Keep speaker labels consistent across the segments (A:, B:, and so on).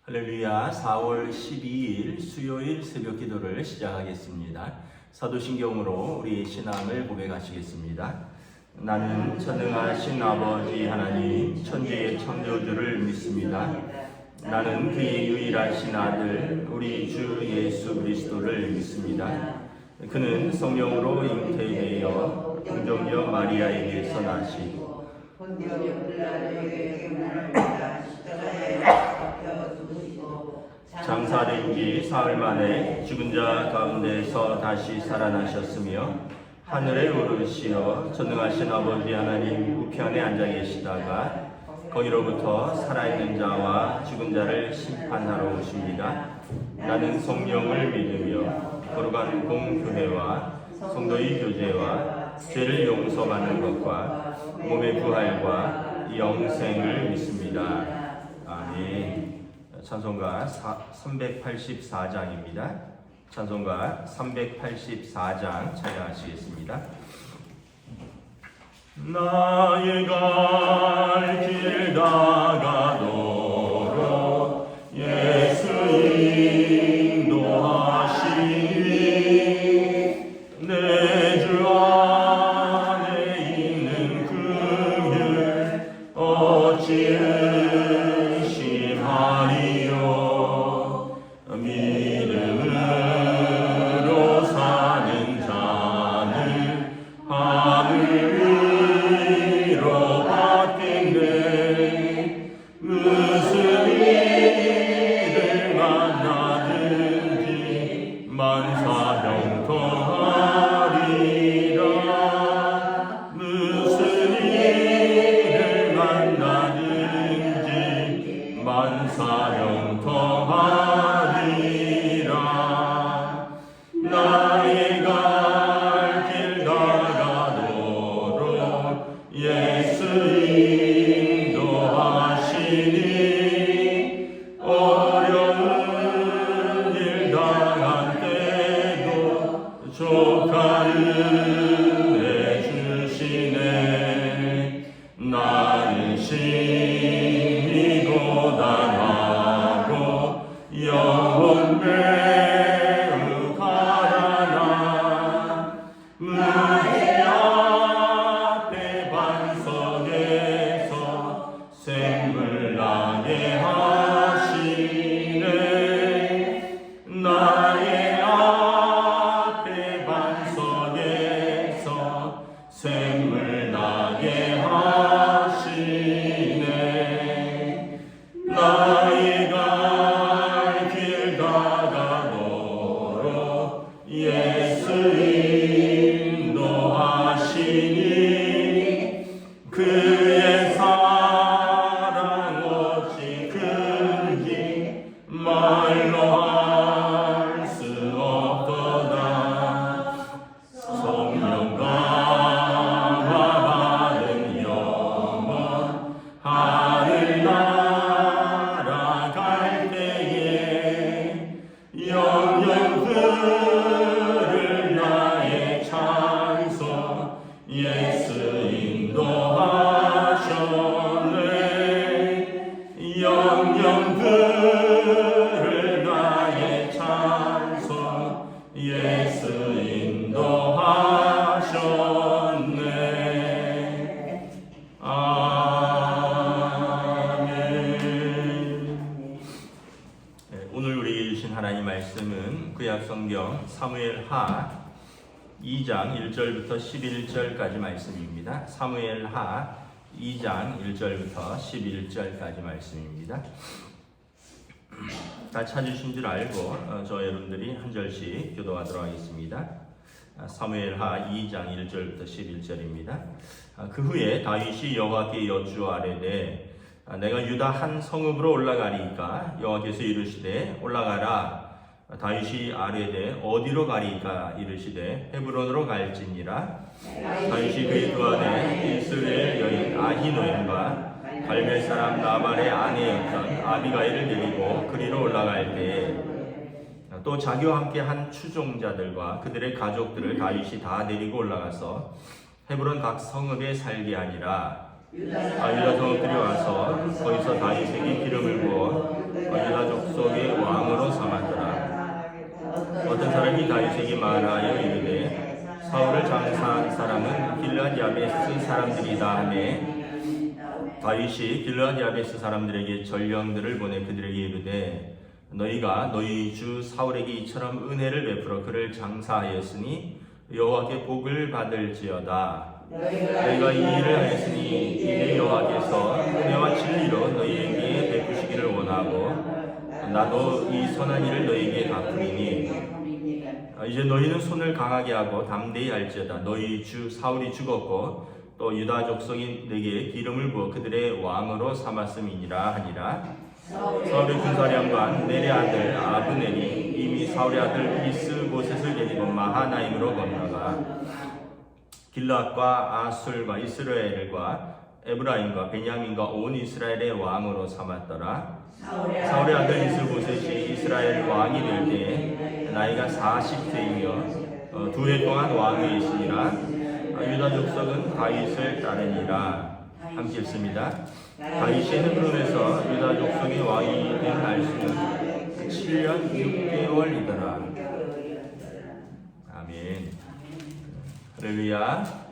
A: 할렐루야. 4월 12일 수요일 새벽 기도를 시작하겠습니다. 사도신경으로 우리 신앙을 고백하시겠습니다. 나는 전능하신 아버지 하나님 천지의 창조주를 믿습니다. 나는 그의 유일하신 아들 우리 주 예수 그리스도를 믿습니다. 그는 성령으로 잉태되어 동정녀 마리아에게서 나시고 장사된 지 사흘 만에 죽은 자 가운데서 다시 살아나셨으며 하늘에 오르시어 전능하신 아버지 하나님 우편에 앉아 계시다가 거기로부터 살아있는 자와 죽은 자를 심판하러 오십니다. 나는 성령을 믿으며 거룩한 공교회와 성도의 교제와 죄를 용서받는 것과 몸의 부활과 영생을 믿습니다. 아멘. 찬송가 384장입니다. 찬송가 384장 찬양하시겠습니다. 나의 갈 길 다가도록 예수 인도하시니 내 주 안에 있는 긍휼 어찌 의심하리요. 믿음으로 사는 자는 하늘 위로 받겠네. 무슨 일을 만나든지 만사형통하리라. 무슨 일을 만나든지 만사형통하리라. 나의 갈 길 다가도록 예수 인도하시니 어려운 일 당한 때도 족한 은혜 주시네. 나는 심히 고단하고 영혼 매우 가난한 무지 앞에 반석에서 샘물 나게 하시네. 나의 앞에 반석에서 샘물 나게 하시네. 나의 갈 길 다가도록 예수 인도하시니 그의 사랑 어찌 큰지 말로 할 수 없도다. 성령 감화받은 영혼 하늘 날아갈 때에 영영 들을 나의 찬송 예수 인도하셨네. 영영 들을 나의 찬송 예수 인도하셨네. 아멘. 오늘 우리에게 주신 하나님 말씀은 구약 성경 사무엘하 2장 1절부터 11절까지 말씀입니다. 사무엘하 2장 1절부터 11절까지 말씀입니다. 다 찾으신 줄 알고 저 여러분들이 한 절씩 교도하도록 하겠습니다. 사무엘하 2장 1절부터 11절입니다. 그 후에 다윗이 여호와께 여쭈아뢰되 내가 유다 한 성읍으로 올라가리이까. 여호와께서 이르시되 올라가라. 다윗이 아뢰되 어디로 가리이까. 이르시되 헤브론으로 갈지니라. 다윗이 그의 두 아내 이스라엘 여인 아히노엠과 갈멜 사람 나발의 아내였던 아비가일을 데리고 그리로 올라갈 때에 또 자기와 함께 한 추종자들과 그들의 가족들을 다윗이 다 데리고 올라가서 헤브론 각 성읍에 살게 하니라. 유다 성읍들이 와서 거기서 다윗에게 기름을 부어 유다 족속 말하여 이르되 사울을 장사한 사람은 길르앗 야베스 사람들이다 하매 다윗이 길르앗 야베스 사람들에게 전령들을 보내 그들에게 이르되 너희가 너희 주 사울에게 이처럼 은혜를 베풀어 그를 장사하였으니 여호와께 복을 받을지어다. 너희가 이 일을 하였으니 이제 여호와께서 은혜와 진리로 너희에게 베푸시기를 원하고 나도 이 선한 일을 너희에게 갚으리니 이제 너희는 손을 강하게 하고 담대히 할지어다. 너희 주 사울이 죽었고 또 유다 족속이 내게 기름을 부어 그들의 왕으로 삼았음이니라 하니라. 사울의 군사령관 넬의 아들 아브넬이 이미 사울의 아들 이스보셋을 데리고 마하나임으로 건너가 길르앗과 아술과 이스라엘과 에브라임과 베냐민과 온 이스라엘의 왕으로 삼았더라. 사울의 아들 이스보셋이 이스라엘 왕이 될 때에 나이가 40세이며 2해 동안 왕위에 있으니라. 유다 족속은 다윗을 따르니라. 함께 읽습니다. 다윗이 헤브론에서 유다 족속의 왕이 된 날수는 7년 6개월이더라. 아멘. 할렐루야.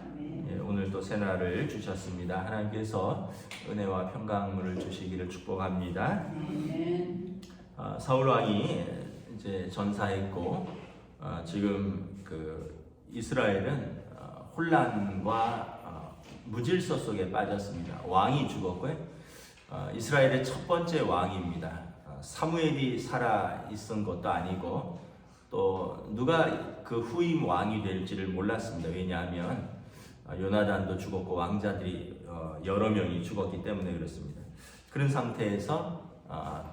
A: 오늘 또 새날을 주셨습니다. 하나님께서 은혜와 평강물을 주시기를 축복합니다. 사울 왕이 이제 전사했고 지금 그 이스라엘은 혼란과 무질서 속에 빠졌습니다. 왕이 죽었고요. 이스라엘의 첫 번째 왕입니다. 사무엘이 살아 있은 것도 아니고 또 누가 그 후임 왕이 될지를 몰랐습니다. 왜냐하면 요나단도 죽었고 왕자들이 여러 명이 죽었기 때문에 그렇습니다. 그런 상태에서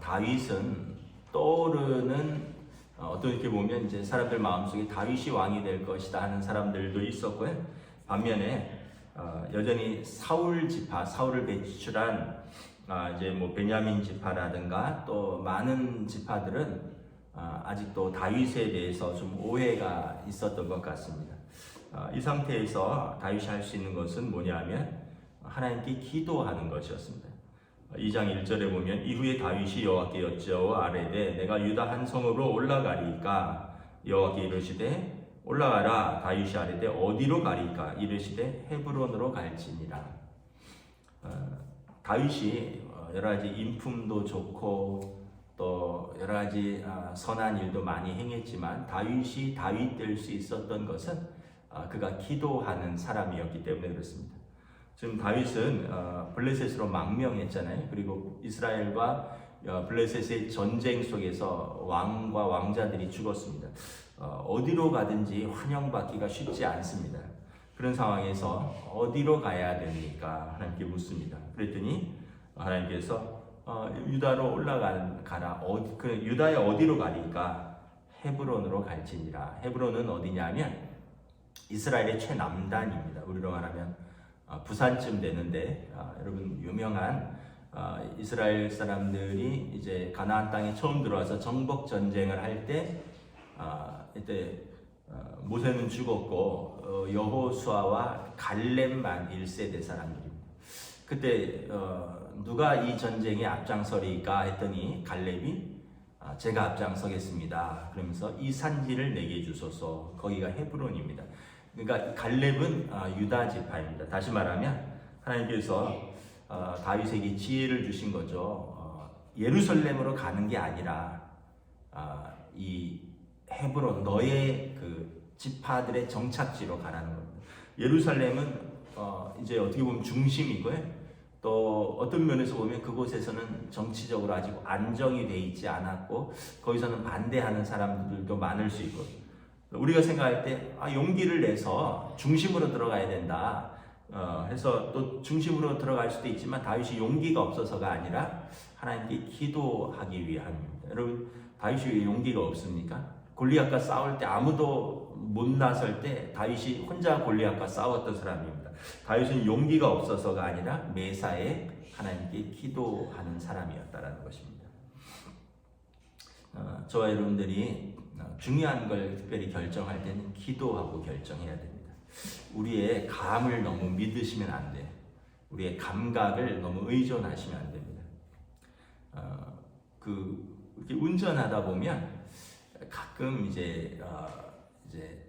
A: 다윗은 떠오르는 어떻게 보면 이제 사람들 마음속에 다윗이 왕이 될 것이다 하는 사람들도 있었고요. 반면에 여전히 사울 지파, 사울을 배출한 이제 뭐 베냐민 지파라든가 또 많은 지파들은 아직도 다윗에 대해서 좀 오해가 있었던 것 같습니다. 이 상태에서 다윗이 할 수 있는 것은 뭐냐면 하나님께 기도하는 것이었습니다. 2장 1절에 보면 이후에 다윗이 여호와께 여쭈어 아뢰되 내가 유다 한 성으로 올라가리까 여호와께 이르시되 올라가라. 다윗이 아뢰되 어디로 가리까 이르시되 헤브론으로 갈지니라. 다윗이 여러 가지 인품도 좋고 또 여러 가지 선한 일도 많이 행했지만 다윗이 다윗 될 수 있었던 것은 그가 기도하는 사람이었기 때문에 그렇습니다. 지금 다윗은 블레셋으로 망명했잖아요. 그리고 이스라엘과 블레셋의 전쟁 속에서 왕과 왕자들이 죽었습니다. 어디로 가든지 환영받기가 쉽지 않습니다. 그런 상황에서 어디로 가야 됩니까? 하나님께 묻습니다. 그랬더니 하나님께서 유다로 올라가라. 유다의 어디로 가리까? 헤브론으로 갈지니라. 헤브론은 어디냐면 이스라엘의 최남단입니다. 우리로 말하면 부산쯤 되는데 여러분 유명한 이스라엘 사람들이 이제 가나안 땅에 처음 들어와서 정복 전쟁을 할 때 이때 모세는 죽었고 여호수아와 갈렙만 1세대 사람들입니다. 그때 누가 이 전쟁에 앞장서리까 했더니 갈렙이 제가 앞장서겠습니다. 그러면서 이 산지를 내게 주소서. 거기가 헤브론입니다. 그러니까 갈렙은 유다 지파입니다. 다시 말하면 하나님께서 다윗에게 지혜를 주신 거죠. 예루살렘으로 가는 게 아니라 이 헤브론 너의 그 지파들의 정착지로 가라는 겁니다. 예루살렘은 이제 어떻게 보면 중심이고요. 또 어떤 면에서 보면 그곳에서는 정치적으로 아직 안정이 돼 있지 않았고 거기서는 반대하는 사람들도 많을 수 있고 우리가 생각할 때 용기를 내서 중심으로 들어가야 된다 해서 또 중심으로 들어갈 수도 있지만 다윗이 용기가 없어서가 아니라 하나님께 기도하기 위함입니다. 여러분 다윗이 왜 용기가 없습니까? 골리앗과 싸울 때 아무도 못 나설 때 다윗이 혼자 골리앗과 싸웠던 사람입니다. 다윗은 용기가 없어서가 아니라 매사에 하나님께 기도하는 사람이었다라는 것입니다. 저와 여러분들이 중요한 걸 특별히 결정할 때는 기도하고 결정해야 됩니다. 우리의 감을 너무 믿으시면 안 돼요. 우리의 감각을 너무 의존하시면 안 됩니다. 이렇게 운전하다 보면 가끔 이제 이제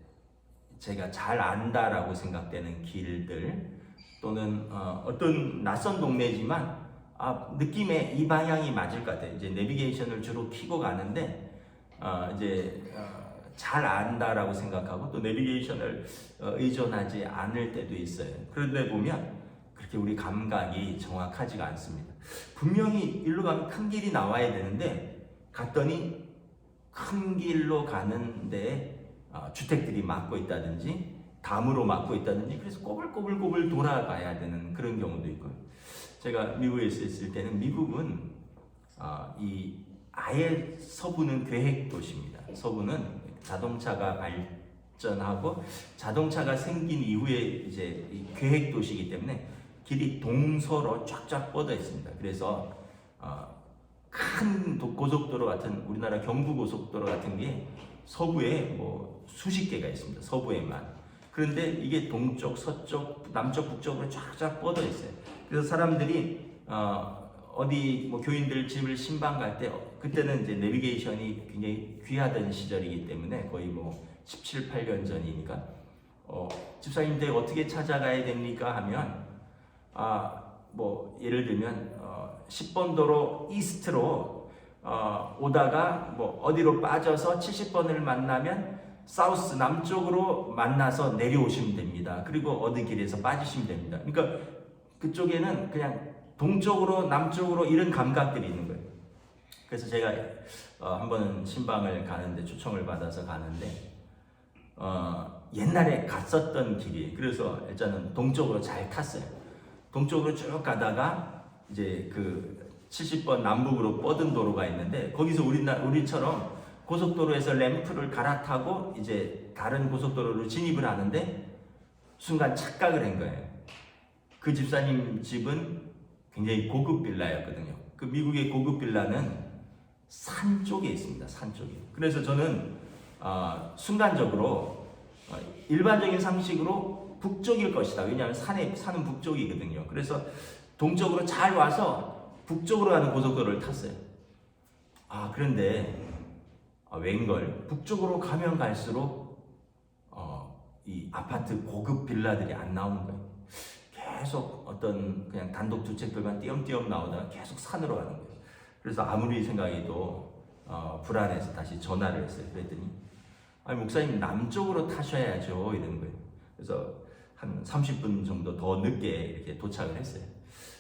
A: 제가 잘 안다라고 생각되는 길들 또는 어떤 낯선 동네지만 느낌에 이 방향이 맞을 것 같아요. 이제 내비게이션을 주로 켜고 가는데 잘 안다라고 생각하고 또 내비게이션을 의존하지 않을 때도 있어요. 그런데 보면 그렇게 우리 감각이 정확하지가 않습니다. 분명히 일로 가면 큰 길이 나와야 되는데 갔더니 큰 길로 가는데 주택들이 막고 있다든지 담으로 막고 있다든지 그래서 꼬불꼬불 돌아가야 되는 그런 경우도 있고요. 제가 미국에 있을 때는 미국은 이 아예 서부는 계획 도시입니다. 서부는 자동차가 발전하고 자동차가 생긴 이후에 이제 이 계획 도시이기 때문에 길이 동서로 쫙쫙 뻗어 있습니다. 그래서 큰 고속도로 같은 우리나라 경부고속도로 같은 게 서부에 뭐 수십 개가 있습니다. 서부에만. 그런데 이게 동쪽, 서쪽, 남쪽, 북쪽으로 쫙쫙 뻗어 있어요. 그래서 사람들이 어디 뭐 교인들 집을 신방 갈 때 그때는 이제 내비게이션이 굉장히 귀하던 시절이기 때문에 거의 뭐 17, 8년 전이니까 집사님 댁 어떻게 찾아가야 됩니까 하면 뭐 예를 들면 10번 도로 이스트로 오다가 뭐 어디로 빠져서 70번을 만나면 사우스 남쪽으로 만나서 내려오시면 됩니다. 그리고 어느 길에서 빠지시면 됩니다. 그러니까 그쪽에는 그냥 동쪽으로 남쪽으로 이런 감각들이 있는 거예요. 그래서 제가 한 번은 신방을 가는데 초청을 받아서 가는데 옛날에 갔었던 길이 그래서 일단은 동쪽으로 잘 탔어요. 동쪽으로 쭉 가다가 이제 그 70번 남북으로 뻗은 도로가 있는데 거기서 우리처럼 고속도로에서 램프를 갈아타고 이제 다른 고속도로로 진입을 하는데 순간 착각을 한 거예요. 그 집사님 집은 굉장히 고급 빌라였거든요. 그 미국의 고급 빌라는 산 쪽에 있습니다. 산 쪽에. 그래서 저는 순간적으로 일반적인 상식으로 북쪽일 것이다. 왜냐하면 산은 북쪽이거든요. 그래서 동쪽으로 잘 와서 북쪽으로 가는 고속도로를 탔어요. 그런데 웬걸 북쪽으로 가면 갈수록 이 아파트 고급 빌라들이 안 나오는 거예요. 계속 어떤 그냥 단독 주택들만 띄엄띄엄 나오다가 계속 산으로 가는 거예요. 그래서 아무리 생각해도 불안해서 다시 전화를 했어요. 그랬더니 목사님 남쪽으로 타셔야죠 이러는 거예요. 그래서 한 30분 정도 더 늦게 이렇게 도착을 했어요.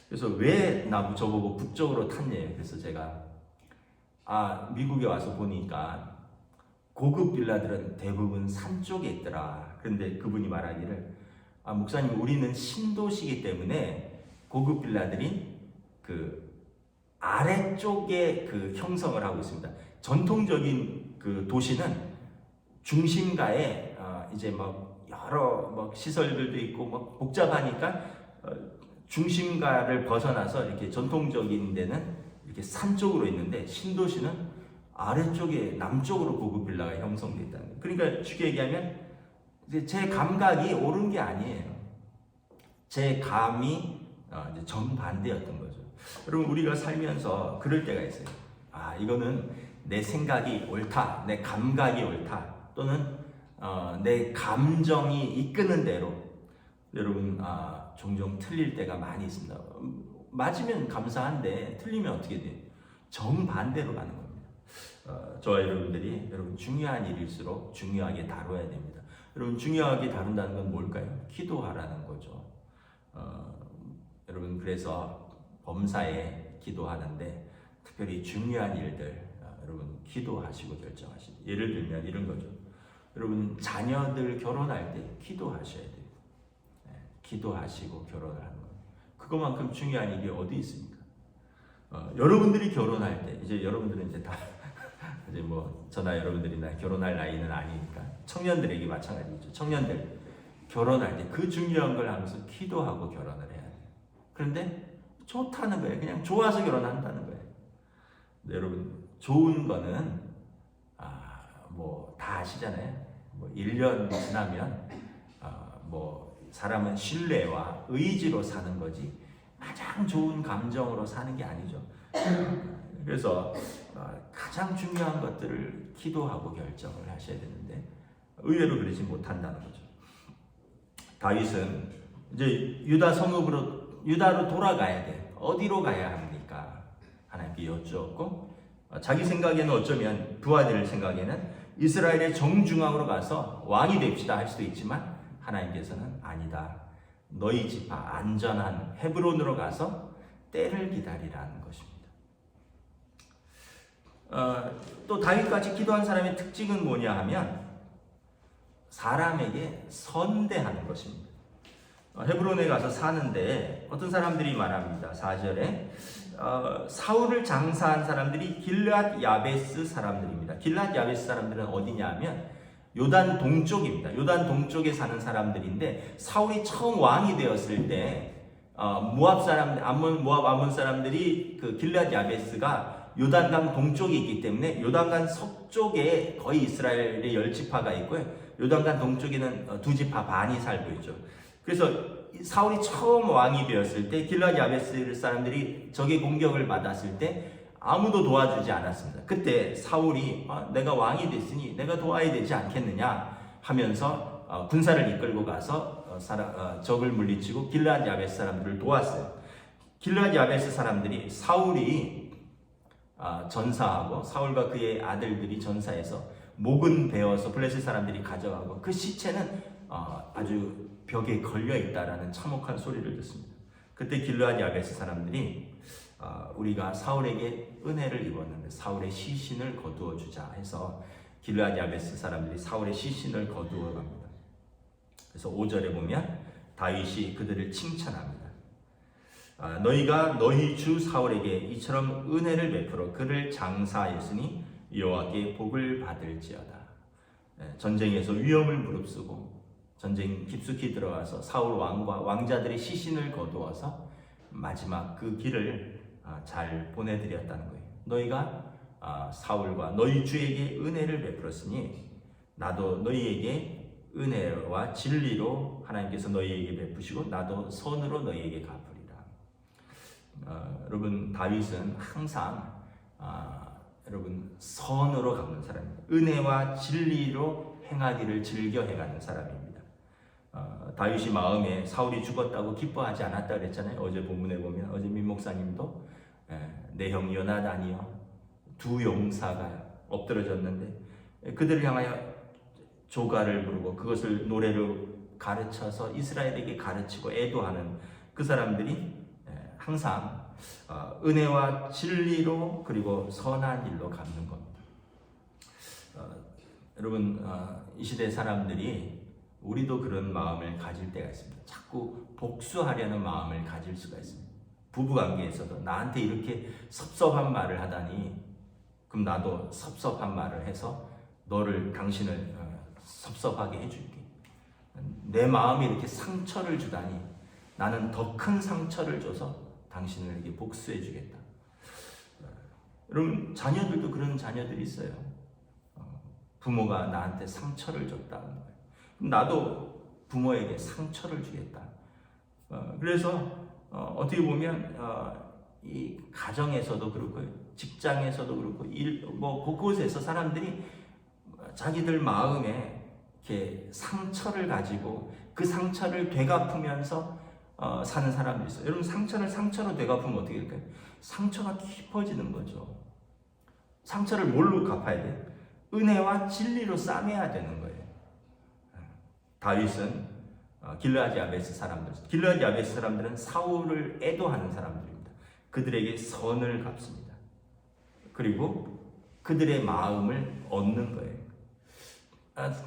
A: 그래서 왜 저보고 북쪽으로 탔냐요. 그래서 제가 미국에 와서 보니까 고급 빌라들은 대부분 산 쪽에 있더라. 그런데 그분이 말하기를 목사님 우리는 신도시이기 때문에 고급 빌라들이 그 아래쪽에 그 형성을 하고 있습니다. 전통적인 그 도시는 중심가에 이제 막 여러 시설들도 있고 막 복잡하니까 중심가를 벗어나서 이렇게 전통적인 데는 이렇게 산 쪽으로 있는데 신도시는 아래쪽에 남쪽으로 고급 빌라가 형성되어 있다는 거예요. 그러니까 쉽게 얘기하면 이제 제 감각이 옳은 게 아니에요. 제 감이 이제 정반대였던 거죠. 여러분 우리가 살면서 그럴 때가 있어요. 이거는 내 생각이 옳다, 내 감각이 옳다, 또는 내 감정이 이끄는 대로 여러분 종종 틀릴 때가 많이 있습니다. 맞으면 감사한데 틀리면 어떻게 돼요? 정반대로 가는 겁니다. 저와 여러분들이 중요한 일일수록 중요하게 다뤄야 됩니다. 여러분 중요하게 다룬다는 건 뭘까요? 기도하라는 거죠. 여러분 그래서 범사에 기도하는데 특별히 중요한 일들 여러분 기도하시고 결정하시고 예를 들면 이런 거죠. 여러분 자녀들 결혼할 때 기도하셔야 돼요. 기도하시고 결혼을 하는 거예요. 그것만큼 중요한 일이 어디 있습니까? 여러분들이 결혼할 때 이제 여러분들은 이제 다 이제 뭐 저나 여러분들이나 결혼할 나이는 아니니까 청년들에게 마찬가지죠. 청년들 결혼할 때 그 중요한 걸 하면서 기도하고 결혼을 해야 돼요. 그런데 좋다는 거예요. 그냥 좋아서 결혼한다는 거예요. 근데 여러분 좋은 거는 뭐 다 아시잖아요. 뭐 1년 지나면 뭐 사람은 신뢰와 의지로 사는 거지 가장 좋은 감정으로 사는 게 아니죠. 그래서 가장 중요한 것들을 기도하고 결정을 하셔야 되는데 의외로 그러지 못한다는 거죠. 다윗은 이제 유다 성읍으로 유다로 돌아가야 돼. 어디로 가야 합니까? 하나님께 여쭈었고 자기 생각에는 어쩌면 부하들 생각에는 이스라엘의 정중앙으로 가서 왕이 됩시다 할 수도 있지만 하나님께서는 아니다. 너희 지파 안전한 헤브론으로 가서 때를 기다리라는 것입니다. 또 다윗같이 기도한 사람의 특징은 뭐냐 하면 사람에게 선대하는 것입니다. 헤브론에 가서 사는데 어떤 사람들이 말합니다. 4절에 사울을 장사한 사람들이 길앗 야베스 사람들입니다. 길앗 야베스 사람들은 어디냐 하면 요단 동쪽입니다. 요단 동쪽에 사는 사람들인데 사울이 처음 왕이 되었을 때 모압 사람들이 그 길앗 야베스가 요단강 동쪽에 있기 때문에 요단강 서쪽에 거의 이스라엘의 10지파가 있고요. 요단강 동쪽에는 2지파 반이 살고 있죠. 그래서 사울이 처음 왕이 되었을 때 길앗 야베스 사람들이 적의 공격을 받았을 때 아무도 도와주지 않았습니다. 그때 사울이 내가 왕이 됐으니 내가 도와야 되지 않겠느냐 하면서 군사를 이끌고 가서 적을 물리치고 길앗 야베스 사람들을 도왔어요. 길앗 야베스 사람들이 사울이 전사하고 사울과 그의 아들들이 전사해서 목은 베어서 블레셋 사람들이 가져가고 그 시체는 아주 벽에 걸려 있다라는 참혹한 소리를 듣습니다. 그때 길앗 야베스 사람들이 우리가 사울에게 은혜를 입었는데 사울의 시신을 거두어 주자 해서 길앗 야베스 사람들이 사울의 시신을 거두어 갑니다. 그래서 5절에 보면 다윗이 그들을 칭찬합니다. 너희가 너희 주 사울에게 이처럼 은혜를 베풀어 그를 장사하였으니 여호와께 복을 받을지어다. 전쟁에서 위험을 무릅쓰고 전쟁 깊숙이 들어가서 사울 왕과 왕자들의 시신을 거두어서 마지막 그 길을 잘 보내드렸다는 거예요. 너희가 사울과 너희 주에게 은혜를 베풀었으니 나도 너희에게 은혜와 진리로 하나님께서 너희에게 베푸시고 나도 선으로 너희에게 갚으리라. 여러분 다윗은 항상 여러분 선으로 갚는 사람입니다. 은혜와 진리로 행하기를 즐겨 해가는 사람입니다. 다윗이 마음에 사울이 죽었다고 기뻐하지 않았다 그랬잖아요. 어제 본문에 보면 어제 민 목사님도 내 형 요나단이요 두 용사가 엎드러졌는데 그들을 향하여 조가를 부르고 그것을 노래로 가르쳐서 이스라엘에게 가르치고 애도하는 그 사람들이 항상 은혜와 진리로 그리고 선한 일로 갚는 겁니다. 여러분 이 시대 사람들이 우리도 그런 마음을 가질 때가 있습니다. 자꾸 복수하려는 마음을 가질 수가 있습니다. 부부관계에서도 나한테 이렇게 섭섭한 말을 하다니 그럼 나도 섭섭한 말을 해서 당신을 섭섭하게 해줄게. 내 마음이 이렇게 상처를 주다니 나는 더 큰 상처를 줘서 당신을 이렇게 복수해 주겠다. 여러분 자녀들도 그런 자녀들이 있어요. 부모가 나한테 상처를 줬다는 거예요. 그럼 나도 부모에게 상처를 주겠다. 그래서 어떻게 보면 이 가정에서도 그렇고 직장에서도 그렇고 곳곳에서 사람들이 자기들 마음에 이렇게 상처를 가지고 그 상처를 되갚으면서 사는 사람들이 있어요. 여러분 상처를 상처로 되갚으면 어떻게 될까요? 상처가 깊어지는 거죠. 상처를 뭘로 갚아야 돼? 은혜와 진리로 싸매야 되는 거예요. 다윗은 길앗 야베스 사람들은 사울을 애도하는 사람들입니다. 그들에게 선을 갚습니다. 그리고 그들의 마음을 얻는 거예요.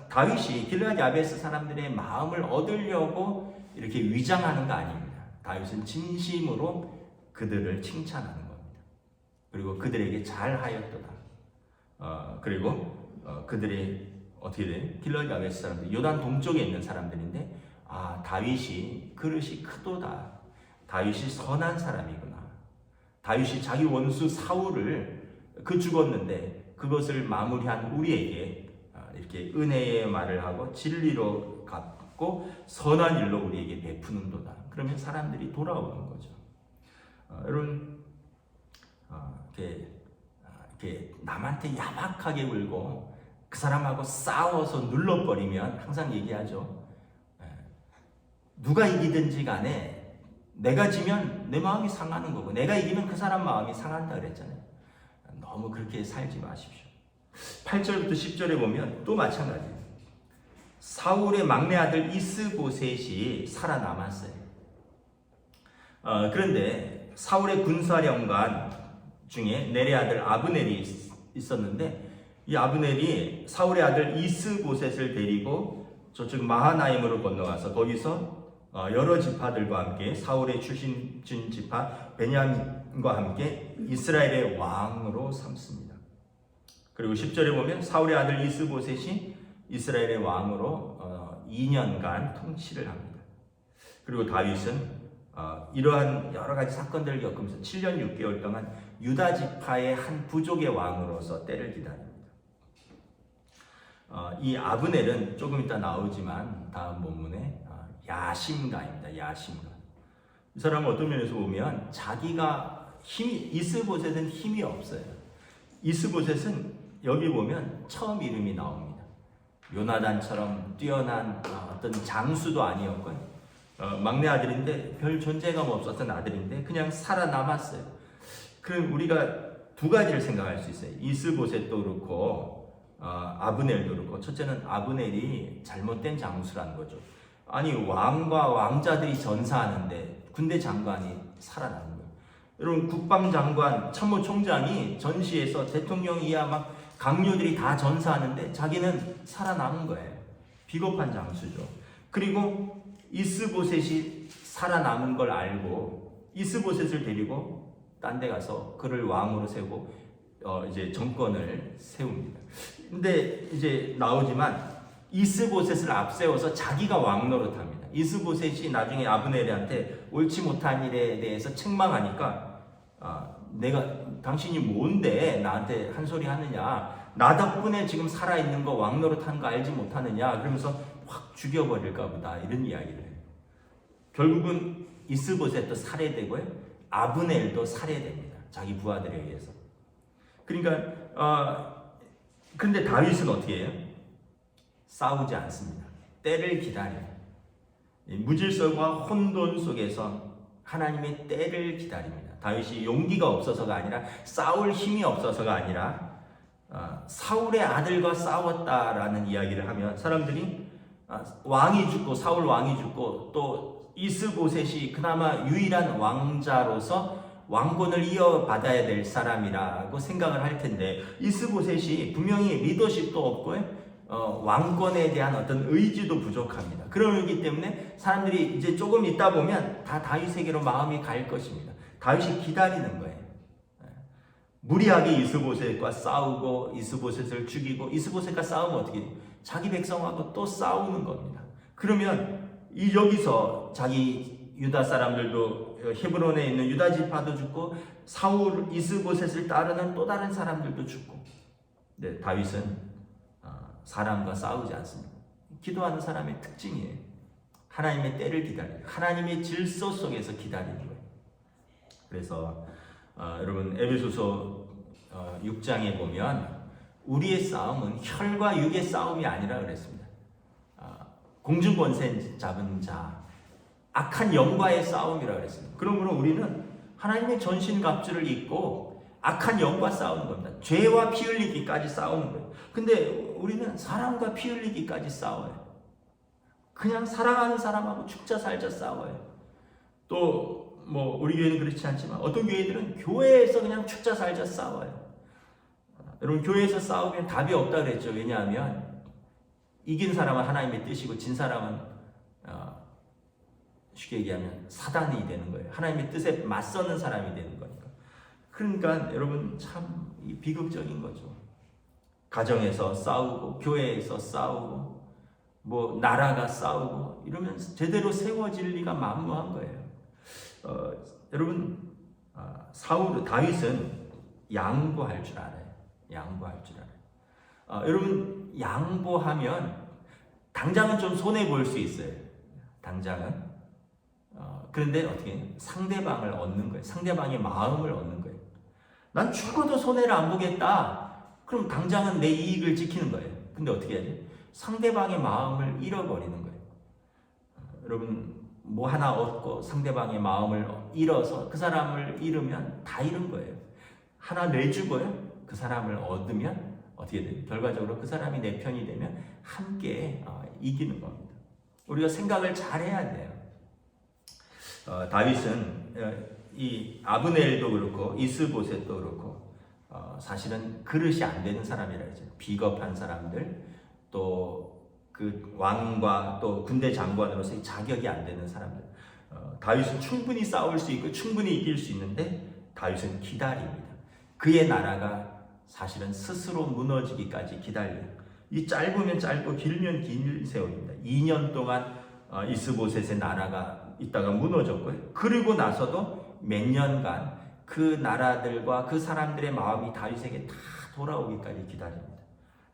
A: 다윗이 길앗 야베스 사람들의 마음을 얻으려고 이렇게 위장하는 거 아닙니다. 다윗은 진심으로 그들을 칭찬하는 겁니다. 그리고 그들에게 잘하였도다. 그리고 그들의 어떻게 돼? 길앗 야베스 사람들, 요단 동쪽에 있는 사람들인데 다윗이 그릇이 크도다. 다윗이 선한 사람이구나. 다윗이 자기 원수 사울을 죽었는데 그것을 마무리한 우리에게 이렇게 은혜의 말을 하고 진리로 갚고 선한 일로 우리에게 베푸는도다. 그러면 사람들이 돌아오는 거죠. 여러분 이렇게 남한테 야박하게 굴고 그 사람하고 싸워서 눌러버리면 항상 얘기하죠. 누가 이기든지 간에 내가 지면 내 마음이 상하는 거고 내가 이기면 그 사람 마음이 상한다 그랬잖아요. 너무 그렇게 살지 마십시오. 8절부터 10절에 보면 또 마찬가지예요. 사울의 막내 아들 이스보셋이 살아남았어요. 그런데 사울의 군사령관 중에 넬의 아들 아브넬이 있었는데 이 아브넬이 사울의 아들 이스보셋을 데리고 저쪽 마하나임으로 건너가서 거기서 여러 지파들과 함께 사울의 출신 지파 베냐민과 함께 이스라엘의 왕으로 삼습니다. 그리고 10절에 보면 사울의 아들 이스보셋이 이스라엘의 왕으로 2년간 통치를 합니다. 그리고 다윗은 이러한 여러 가지 사건들을 겪으면서 7년 6개월 동안 유다 지파의 한 부족의 왕으로서 때를 기다립니다. 이 아브넬은 조금 이따 나오지만 다음 본문에 야심가입니다. 야심가. 이 사람은 어떤 면에서 보면 자기가 이스보셋은 힘이 없어요. 이스보셋은 여기 보면 처음 이름이 나옵니다. 요나단처럼 뛰어난 어떤 장수도 아니었고요. 막내 아들인데 별 존재감 없었던 아들인데 그냥 살아남았어요. 그럼 우리가 두 가지를 생각할 수 있어요. 이스보셋도 그렇고 아브넬도 그렇고, 첫째는 아브넬이 잘못된 장수라는 거죠. 아니 왕과 왕자들이 전사하는데 군대 장관이 살아나는 거예요. 여러분 국방장관 참모총장이 전시에서 대통령 이하 막 강요들이 다 전사하는데 자기는 살아남은 거예요. 비겁한 장수죠. 그리고 이스보셋이 살아남은 걸 알고 이스보셋을 데리고 딴 데 가서 그를 왕으로 세우고 이제 정권을 세웁니다. 근데 이제 나오지만 이스보셋을 앞세워서 자기가 왕 노릇합니다. 이스보셋이 나중에 아브넬한테 옳지 못한 일에 대해서 책망하니까 당신이 뭔데 나한테 한 소리 하느냐, 나 덕분에 지금 살아있는 거 왕 노릇하는 거 알지 못하느냐, 그러면서 확 죽여버릴까 보다 이런 이야기를 해요. 결국은 이스보셋도 살해되고요, 아브넬도 살해됩니다. 자기 부하들에 의해서. 그러니까 근데 다윗은 어떻게 해요? 싸우지 않습니다. 때를 기다려요. 무질서와 혼돈 속에서 하나님의 때를 기다립니다. 다윗이 용기가 없어서가 아니라 싸울 힘이 없어서가 아니라 사울의 아들과 싸웠다라는 이야기를 하면 사람들이 왕이 죽고 사울 왕이 죽고 또 이스보셋이 그나마 유일한 왕자로서 왕권을 이어받아야 될 사람이라고 생각을 할 텐데 이스보셋이 분명히 리더십도 없고요, 왕권에 대한 어떤 의지도 부족합니다. 그러기 때문에 사람들이 이제 조금 있다 보면 다 다윗에게로 마음이 갈 것입니다. 다윗이 기다리는 거예요. 무리하게 이스보셋과 싸우고 이스보셋을 죽이고, 이스보셋과 싸우면 어떻게 돼요? 자기 백성하고 또 싸우는 겁니다. 그러면 여기서 자기 유다 사람들도, 헤브론에 있는 유다 지파도 죽고 사울 이스보셋을 따르는 또 다른 사람들도 죽고. 네, 다윗은 사람과 싸우지 않습니다. 기도하는 사람의 특징이에요. 하나님의 때를 기다려요. 하나님의 질서 속에서 기다리는 거예요. 그래서 여러분 에베소서 6장에 보면 우리의 싸움은 혈과 육의 싸움이 아니라 그랬습니다. 공중 권세 잡은 자, 악한 영과의 싸움이라 그랬습니다. 그러므로 우리는 하나님의 전신갑주를 입고 악한 영과 싸우는 겁니다. 죄와 피 흘리기까지 싸우는 거예요. 근데 우리는 사람과 피 흘리기까지 싸워요. 그냥 사랑하는 사람하고 죽자 살자 싸워요. 또 뭐 우리 교회는 그렇지 않지만 어떤 교회들은 교회에서 그냥 죽자 살자 싸워요. 여러분 교회에서 싸우면 답이 없다 그랬죠. 왜냐하면 이긴 사람은 하나님의 뜻이고 진 사람은 쉽게 얘기하면 사단이 되는 거예요. 하나님의 뜻에 맞서는 사람이 되는 거니까. 그러니까 여러분 참 비극적인 거죠. 가정에서 싸우고 교회에서 싸우고 뭐 나라가 싸우고 이러면 제대로 세워질 리가 만무한 거예요. 여러분 다윗은 양보할 줄 알아요. 양보할 줄 알아요. 여러분 양보하면 당장은 좀 손해 볼 수 있어요. 당장은. 그런데 어떻게 해요? 상대방을 얻는 거예요. 상대방의 마음을 얻는 거예요. 난 죽어도 손해를 안 보겠다. 그럼 당장은 내 이익을 지키는 거예요. 근데 어떻게 해야 돼? 상대방의 마음을 잃어버리는 거예요. 여러분 뭐 하나 얻고 상대방의 마음을 잃어서 그 사람을 잃으면 다 잃은 거예요. 하나 내주고요. 그 사람을 얻으면 어떻게 돼요? 결과적으로 그 사람이 내 편이 되면 함께 이기는 겁니다. 우리가 생각을 잘해야 돼요. 다윗은 이 아브넬도 그렇고 이스보셋도 그렇고 사실은 그릇이 안 되는 사람이라 하죠. 비겁한 사람들, 또 그 왕과 또 군대 장관으로서의 자격이 안 되는 사람들. 다윗은 충분히 싸울 수 있고 충분히 이길 수 있는데 다윗은 기다립니다. 그의 나라가 사실은 스스로 무너지기까지 기다려요. 이 짧으면 짧고 길면 긴 세월입니다. 2년 동안 이스보셋의 나라가 있다가 무너졌고요. 그리고 나서도 몇 년간 그 나라들과 그 사람들의 마음이 다윗에게 다 돌아오기까지 기다립니다.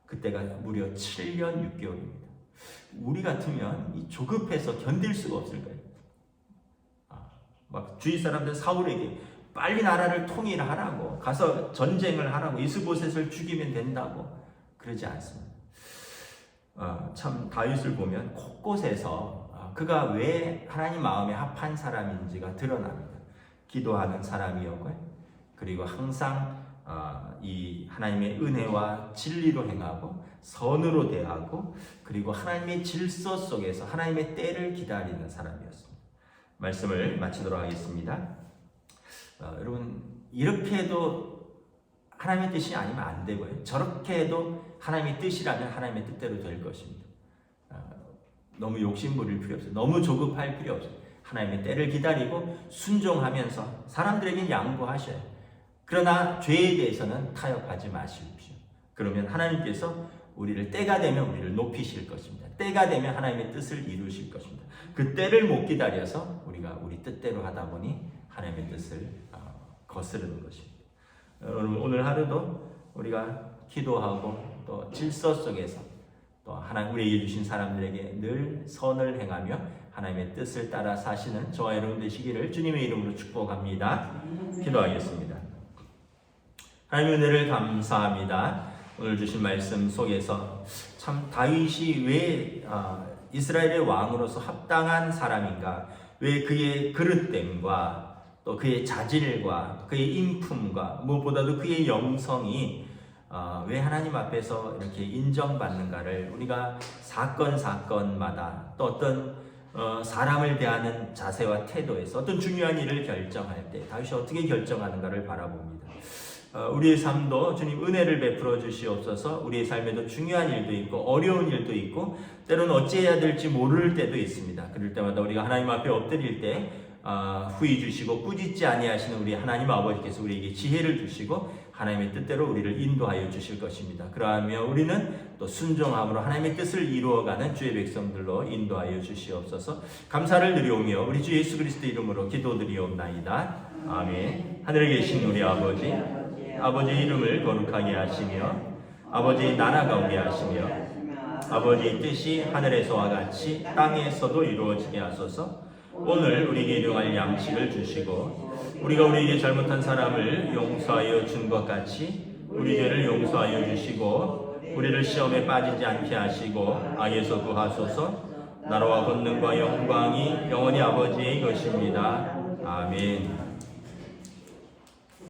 A: 그때가 무려 7년 6개월입니다. 우리 같으면 이 조급해서 견딜 수가 없을 거예요. 막 주위 사람들 사울에게 빨리 나라를 통일하라고, 가서 전쟁을 하라고, 이스보셋을 죽이면 된다고 그러지 않습니다. 참 다윗을 보면 곳곳에서 그가 왜 하나님 마음에 합한 사람인지가 드러납니다. 기도하는 사람이었고요. 그리고 항상 이 하나님의 은혜와 진리로 행하고 선으로 대하고 그리고 하나님의 질서 속에서 하나님의 때를 기다리는 사람이었습니다. 말씀을 마치도록 하겠습니다. 여러분 이렇게 해도 하나님의 뜻이 아니면 안 되고요. 저렇게 해도 하나님의 뜻이라면 하나님의 뜻대로 될 것입니다. 너무 욕심 부릴 필요 없어요. 너무 조급할 필요 없어요. 하나님의 때를 기다리고 순종하면서 사람들에게 양보하셔요. 그러나 죄에 대해서는 타협하지 마십시오. 그러면 하나님께서 우리를 때가 되면 우리를 높이실 것입니다. 때가 되면 하나님의 뜻을 이루실 것입니다. 그 때를 못 기다려서 우리가 우리 뜻대로 하다 보니 하나님의 뜻을 거스르는 것입니다. 여러분 오늘 하루도 우리가 기도하고 또 질서 속에서 또 하나님 우리에게 주신 사람들에게 늘 선을 행하며 하나님의 뜻을 따라 사시는 저와 여러분 되시기를 주님의 이름으로 축복합니다. 기도하겠습니다. 하나님의 은혜를 감사합니다. 오늘 주신 말씀 속에서 참 다윗이 왜 이스라엘의 왕으로서 합당한 사람인가, 왜 그의 그릇됨과 또 그의 자질과 그의 인품과 무엇보다도 그의 영성이 왜 하나님 앞에서 이렇게 인정받는가를 우리가 사건마다 또 어떤 사람을 대하는 자세와 태도에서 어떤 중요한 일을 결정할 때 다윗이 어떻게 결정하는가를 바라봅니다. 우리의 삶도 주님 은혜를 베풀어 주시옵소서. 우리의 삶에도 중요한 일도 있고 어려운 일도 있고 때로는 어찌해야 될지 모를 때도 있습니다. 그럴 때마다 우리가 하나님 앞에 엎드릴 때 후히 주시고 꾸짖지 아니하시는 우리 하나님 아버지께서 우리에게 지혜를 주시고 하나님의 뜻대로 우리를 인도하여 주실 것입니다. 그러하며 우리는 또 순종함으로 하나님의 뜻을 이루어가는 주의 백성들로 인도하여 주시옵소서. 감사를 드리오며 우리 주 예수 그리스도 이름으로 기도드리옵나이다. 아멘. 하늘에 계신 우리 아버지의 이름을 거룩하게 하시며 아버지의 나라가 오게 하시며 아버지의 뜻이 하늘에서와 같이 땅에서도 이루어지게 하소서. 오늘 우리에게 일용할 양식을 주시고 우리가 우리에게 잘못한 사람을 용서하여 준 것 같이 우리 죄를 용서하여 주시고 우리를 시험에 빠지지 않게 하시고 악에서 구하소서. 나라와 권능과 영광이 영원히 아버지의 것입니다. 아멘.